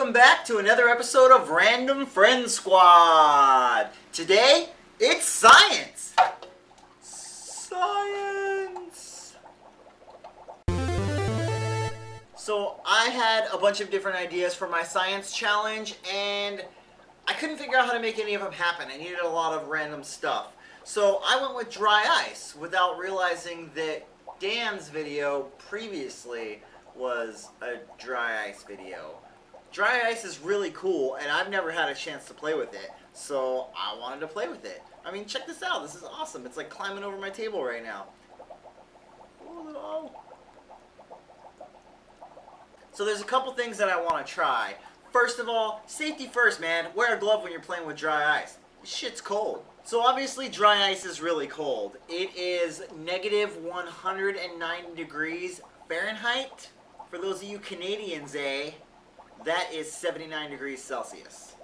welcome back to another episode of Random Friend Squad. Today, it's science. Science. So I had a bunch of different ideas for my science challenge, and I couldn't figure out how to make any of them happen. I needed a lot of random stuff. So I went with dry ice without realizing that Dan's video previously was a dry ice video. Dry ice is really cool, and I've never had a chance to play with it, so I wanted to play with it. I mean, check this out. This is awesome. It's like climbing over my table right now. Oh. So there's a couple things that I want to try. First of all, safety first, man. Wear a glove when you're playing with dry ice. This shit's cold. So obviously dry ice is really cold. It is negative 109 degrees Fahrenheit. For those of you Canadians, that is 79 degrees Celsius.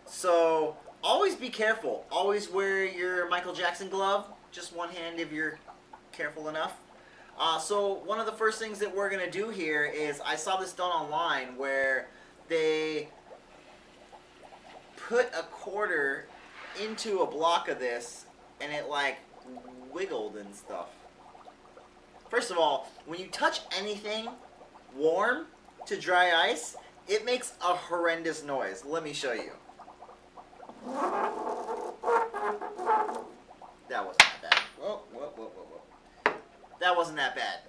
So always be careful. Always wear your Michael Jackson glove. Just one hand if you're careful enough. So one of the first things that we're going to do here is, I saw this done online where they put a quarter into a block of this and it like wiggled and stuff. First of all, when you touch anything warm to dry ice, it makes a horrendous noise. Let me show you. That wasn't that bad. Whoa, whoa, whoa, whoa, whoa. That wasn't that bad.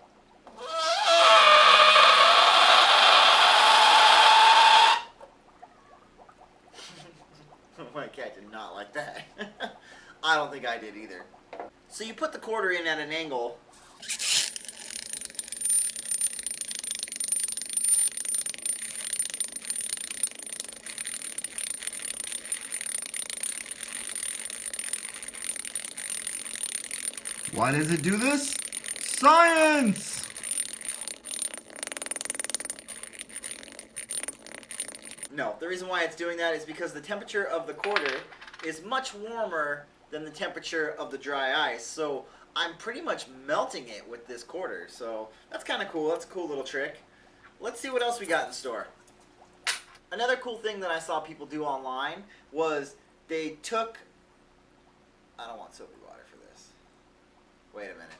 My cat did not like that. I don't think I did either. So you put the quarter in at an angle. Why does it do this? Science! No, the reason why it's doing that is because the temperature of the quarter is much warmer than the temperature of the dry ice. So I'm pretty much melting it with this quarter. So that's kind of cool. That's a cool little trick. Let's see what else we got in store. Another cool thing that I saw people do online was they took... I don't want soapy water for this. Wait a minute.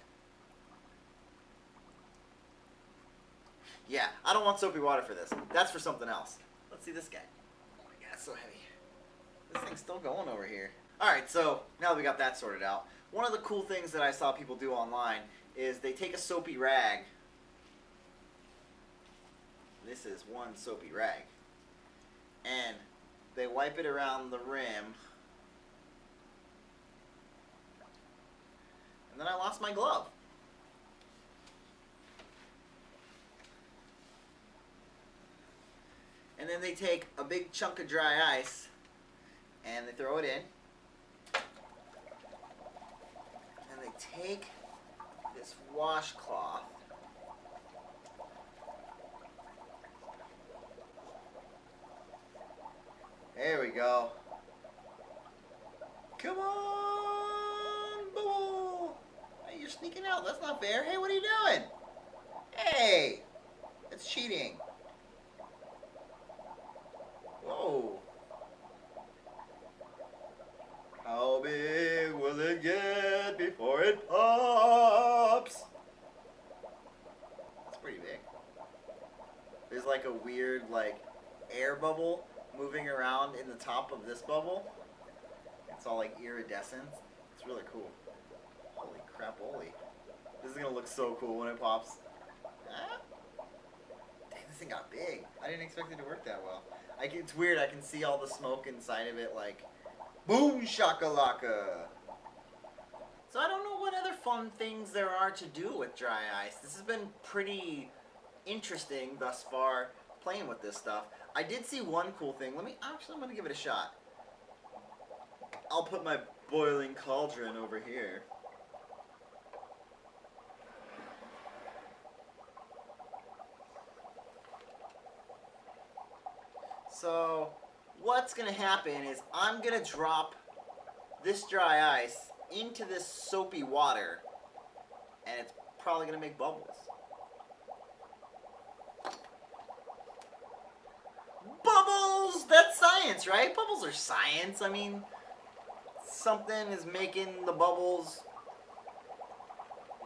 Yeah, I don't want soapy water for this. That's for something else. Let's see this guy. Oh my god, it's so heavy. This thing's still going over here. Alright, so now that we got that sorted out, one of the cool things that I saw people do online is they take a soapy rag. This is one soapy rag. And they wipe it around the rim. And then I lost my glove. And then they take a big chunk of dry ice and they throw it in. And they take this washcloth. There we go. Come on, bubble. Hey, you're sneaking out. That's not fair. Hey, what are you doing? Hey, that's cheating. Whoa. How big will it get before it pops? That's pretty big. There's like a weird like air bubble moving around in the top of this bubble. It's all like iridescent. It's really cool. Holy crap, holy. This is gonna look so cool when it pops. Ah. Dang, this thing got big. I didn't expect it to work that well. It's weird, I can see all the smoke inside of it like, boom shakalaka. So I don't know what other fun things there are to do with dry ice. This has been pretty interesting thus far, playing with this stuff. I did see one cool thing. I'm gonna give it a shot. I'll put my boiling cauldron over here. So what's going to happen is I'm going to drop this dry ice into this soapy water, and it's probably going to make bubbles. Bubbles! science, right? Bubbles are science. I mean, something is making the bubbles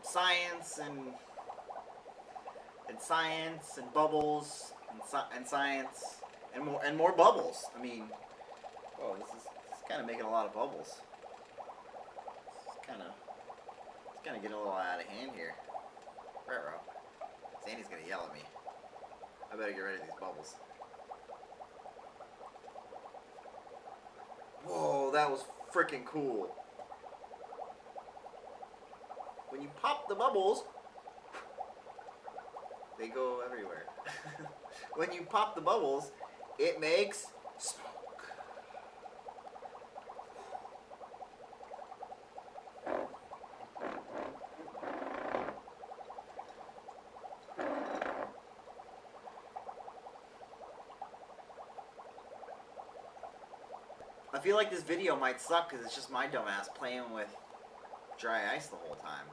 science and science and bubbles and science and more bubbles. I mean, whoa, this is kind of making a lot of bubbles. It's kind of getting a little out of hand here. Ruh-roh. Sandy's gonna yell at me. I better get rid of these bubbles. Whoa, that was freaking cool. When you pop the bubbles, they go everywhere. When you pop the bubbles, it makes smoke. I feel like this video might suck because it's just my dumbass playing with dry ice the whole time.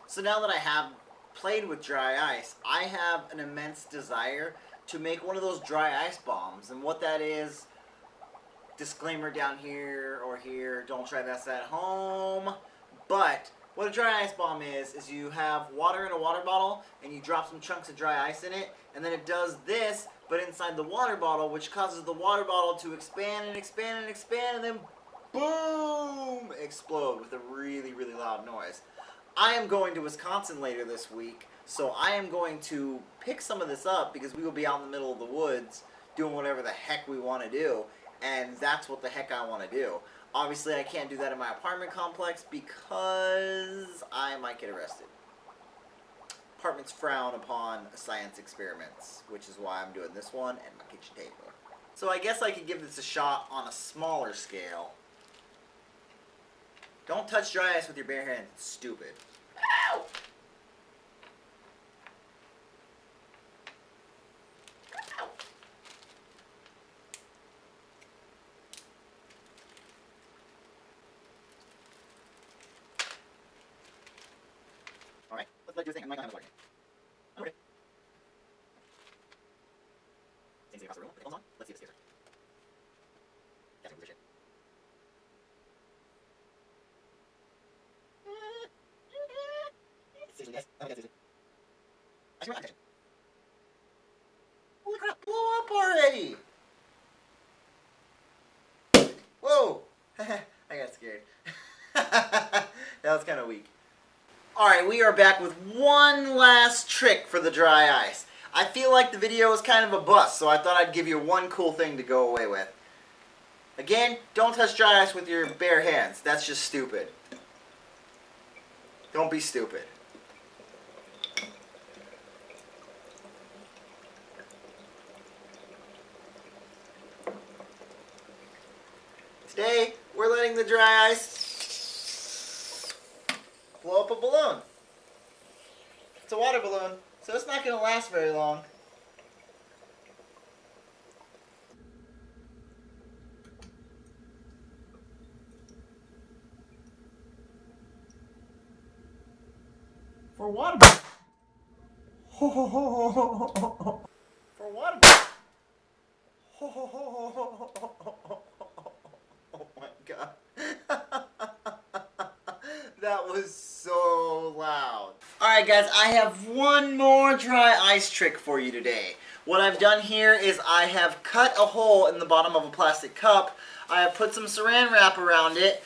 So now that I have played with dry ice, I have an immense desire to make one of those dry ice bombs. And what that is, disclaimer down here or here, don't try this at home. But what a dry ice bomb is you have water in a water bottle and you drop some chunks of dry ice in it, and then it does this, but inside the water bottle, which causes the water bottle to expand and expand and expand, and then boom, explode with a really, really loud noise. I am going to Wisconsin later this week, so I am going to pick some of this up because we will be out in the middle of the woods doing whatever the heck we want to do, and that's what the heck I want to do. Obviously, I can't do that in my apartment complex because I might get arrested. Apartments frown upon science experiments, which is why I'm doing this one and my kitchen table. So I guess I could give this a shot on a smaller scale. Don't touch dry ice with your bare hands. It's stupid. Ow! Ow! Alright, let's let you think. I'm not gonna have a water. I'm okay. Same across the room. Put the clothes on. Let's see if this scares her. Catching position. Seriously, guys. Oh my god, seriously. Actually, we're not catching. Holy crap, blow up already! Whoa! I got scared. That was kind of weak. Alright, we are back with one last trick for the dry ice. I feel like the video was kind of a bust, so I thought I'd give you one cool thing to go away with. Again, don't touch dry ice with your bare hands. That's just stupid. Don't be stupid. Today, we're letting the dry ice blow up a balloon. It's a water balloon, so it's not going to last very long. For water. For water. Oh my god. That was so loud. Alright guys, I have one more dry ice trick for you today. What I've done here is I have cut a hole in the bottom of a plastic cup. I have put some saran wrap around it,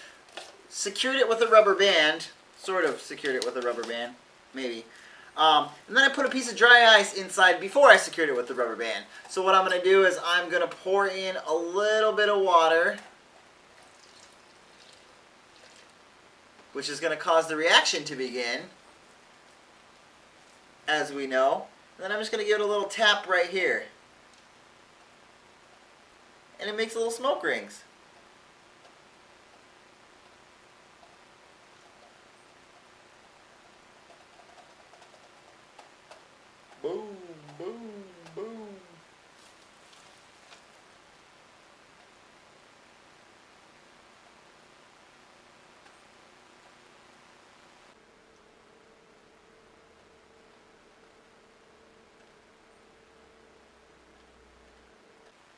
secured it with a rubber band, sort of secured it with a rubber band, maybe. And then I put a piece of dry ice inside before I secured it with the rubber band. So what I'm going to do is I'm going to pour in a little bit of water, which is going to cause the reaction to begin, as we know. And then I'm just going to give it a little tap right here. And it makes little smoke rings. Boom, boom, boom.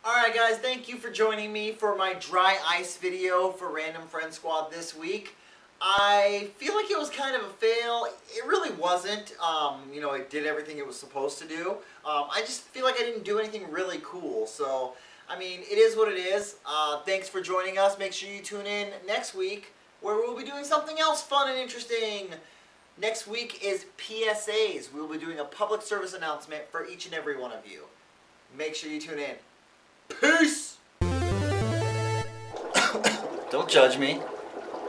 Alright guys, thank you for joining me for my dry ice video for Random Friend Squad this week. I feel like it was kind of a fail. It really wasn't. It did everything it was supposed to do. I just feel like I didn't do anything really cool. So, I mean, it is what it is. Thanks for joining us. Make sure you tune in next week where we'll be doing something else fun and interesting. Next week is PSAs. We'll be doing a public service announcement for each and every one of you. Make sure you tune in. Peace! Don't judge me.